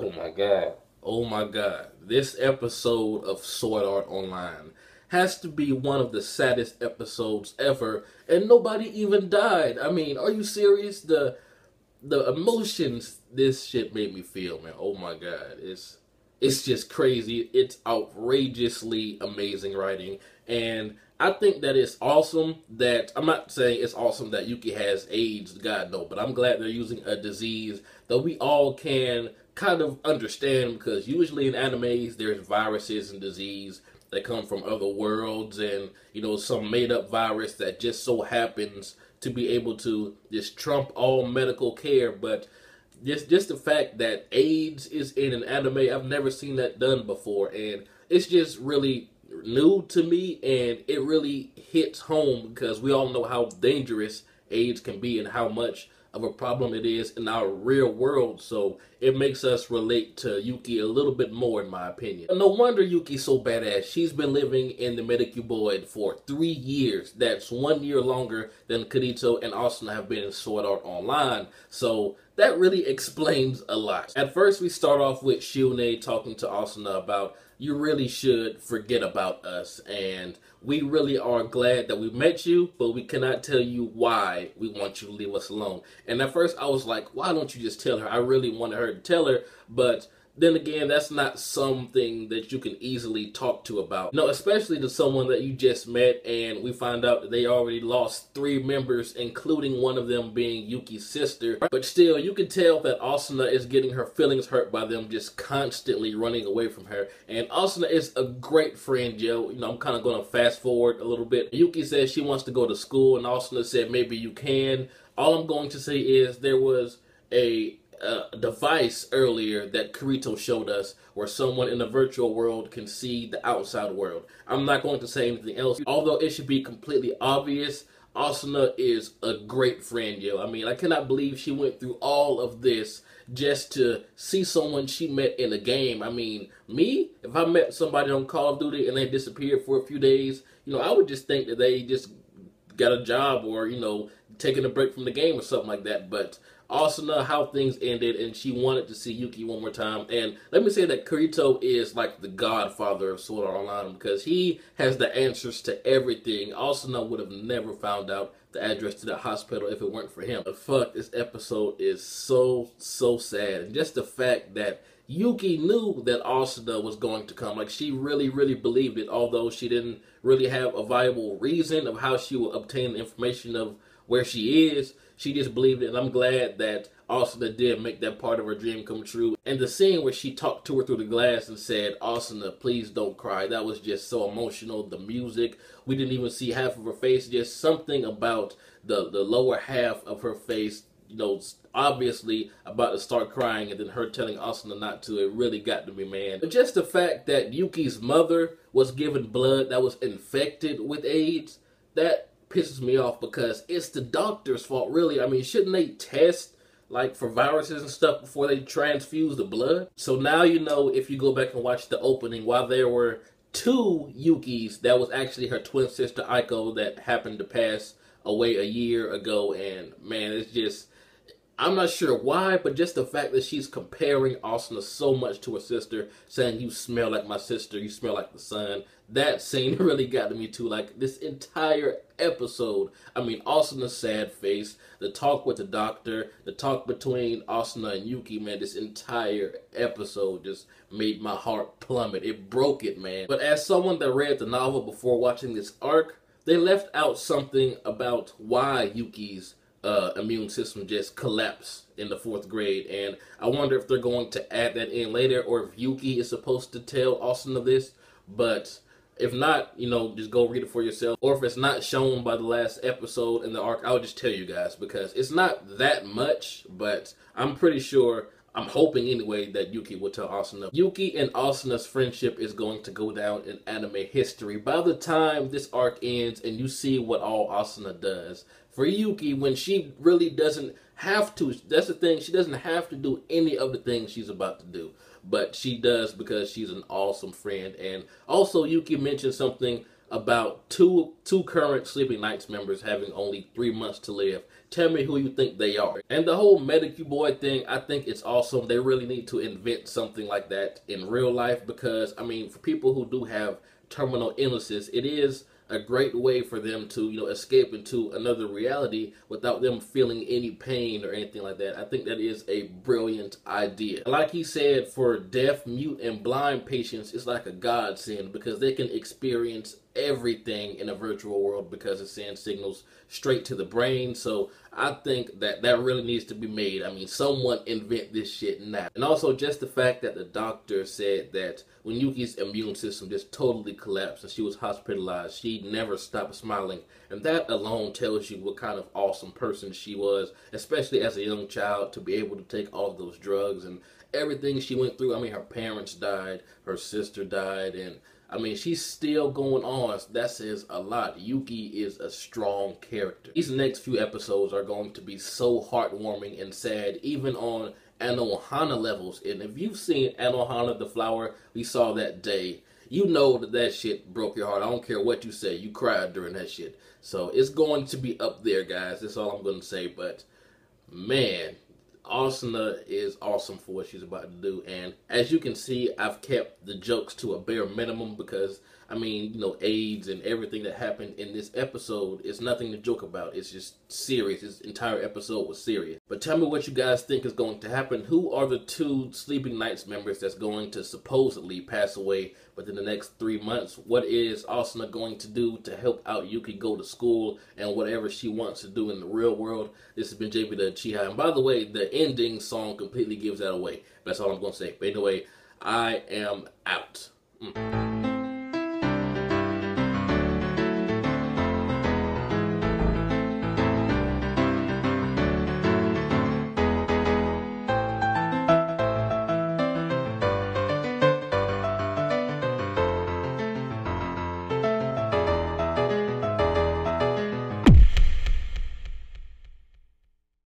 Oh my god. Oh my god. This episode of Sword Art Online has to be one of the saddest episodes ever, and nobody even died. I mean, are you serious? The emotions this shit made me feel, man. Oh my god. It's just crazy. It's outrageously amazing writing, and I think that it's awesome that, I'm not saying it's awesome that Yuki has AIDS, God no, but I'm glad they're using a disease that we all can kind of understand, because usually in animes there's viruses and disease that come from other worlds, and some made up virus that just so happens to be able to just trump all medical care. But just the fact that AIDS is in an anime, I've never seen that done before, and it's just really new to me, and it really hits home because we all know how dangerous AIDS can be and how much of a problem it is in our real world. So it makes us relate to Yuki a little bit more, in my opinion. No wonder Yuki's so badass. She's been living in the Medicuboid for 3 years. That's 1 year longer than Kirito and Asuna have been in Sword Art Online. So that really explains a lot. At first, we start off with Shione talking to Asuna about, you really should forget about us, and we really are glad that we met you, but we cannot tell you why we want you to leave us alone. And at first I was like, why don't you just tell her? I really wanted her to tell her, but then again, that's not something that you can easily talk to about. No, especially to someone that you just met, and we find out that they already lost 3 members, including one of them being Yuki's sister. But still, you can tell that Asuna is getting her feelings hurt by them just constantly running away from her. And Asuna is a great friend, yo. I'm kind of going to fast forward a little bit. Yuki says she wants to go to school, and Asuna said maybe you can. All I'm going to say is there was a device earlier that Kirito showed us where someone in the virtual world can see the outside world. I'm not going to say anything else. Although it should be completely obvious, Asuna is a great friend, yo. I mean, I cannot believe she went through all of this just to see someone she met in a game. I mean, me, if I met somebody on Call of Duty and they disappeared for a few days, I would just think that they just got a job or, taking a break from the game or something like that. But Asuna, how things ended, and she wanted to see Yuki one more time. And let me say that Kirito is like the godfather of Sword Art Online, because he has the answers to everything. Asuna would have never found out the address to the hospital if it weren't for him. But fuck, this episode is so sad. And just the fact that Yuki knew that Asuna was going to come. Like, she really believed it, although she didn't really have a viable reason of how she would obtain the information of where she is. She just believed it, and I'm glad that Asuna did make that part of her dream come true. And the scene where she talked to her through the glass and said, Asuna, please don't cry, that was just so emotional. The music, we didn't even see half of her face, just something about the lower half of her face, obviously about to start crying, and then her telling Asuna not to, it really got to me, man. But just the fact that Yuki's mother was given blood that was infected with AIDS, that pisses me off, because it's the doctor's fault, really. I mean, shouldn't they test like for viruses and stuff before they transfuse the blood? So now if you go back and watch the opening, while there were 2 Yukis, that was actually her twin sister Aiko that happened to pass away a year ago. And man, it's just, I'm not sure why, but just the fact that she's comparing Asuna so much to her sister, saying, you smell like my sister, you smell like the sun, that scene really got to me too. Like, this entire episode, I mean, Asuna's sad face, the talk with the doctor, the talk between Asuna and Yuki, man, this entire episode just made my heart plummet. It broke it, man. But as someone that read the novel before watching this arc, they left out something about why Yuki's immune system just collapsed in the 4th grade, and I wonder if they're going to add that in later, or if Yuki is supposed to tell Asuna this. But if not, just go read it for yourself. Or if it's not shown by the last episode in the arc, I'll just tell you guys, because it's not that much, but I'm pretty sure, I'm hoping anyway, that Yuki will tell Asuna. Yuki and Asuna's friendship is going to go down in anime history by the time this arc ends and you see what all Asuna does. For Yuki, when she really doesn't have to, that's the thing, she doesn't have to do any of the things she's about to do. But she does, because she's an awesome friend. And also, Yuki mentioned something about two current Sleeping Knights members having only 3 months to live. Tell me who you think they are. And the whole Medicu boy thing, I think it's awesome. They really need to invent something like that in real life because, I mean, for people who do have terminal illnesses, it is a great way for them to, escape into another reality without them feeling any pain or anything like that. I think that is a brilliant idea. Like he said, for deaf, mute, and blind patients, it's like a godsend because they can experience everything in a virtual world because it sends signals straight to the brain. So I think that really needs to be made. I mean, someone invent this shit now. And also just the fact that the doctor said that when Yuki's immune system just totally collapsed and she was hospitalized, she never stopped smiling. And that alone tells you what kind of awesome person she was, especially as a young child, to be able to take all of those drugs and everything she went through. I mean, her parents died, her sister died, and I mean, she's still going on. That says a lot. Yuki is a strong character. These next few episodes are going to be so heartwarming and sad, even on Anohana levels. And if you've seen Anohana the flower we saw that day, you know that shit broke your heart. I don't care what you say. You cried during that shit. So it's going to be up there, guys. That's all I'm going to say. But, man, Asuna is awesome for what she's about to do, and as you can see, I've kept the jokes to a bare minimum because, I mean, AIDS and everything that happened in this episode is nothing to joke about. It's just serious. This entire episode was serious. But tell me what you guys think is going to happen. Who are the 2 Sleeping Knights members that's going to supposedly pass away within the next 3 months? What is Asuna going to do to help out Yuki go to school and whatever she wants to do in the real world? This has been jbDAuchiha. And by the way, the ending song completely gives that away. That's all I'm going to say. But anyway, I am out.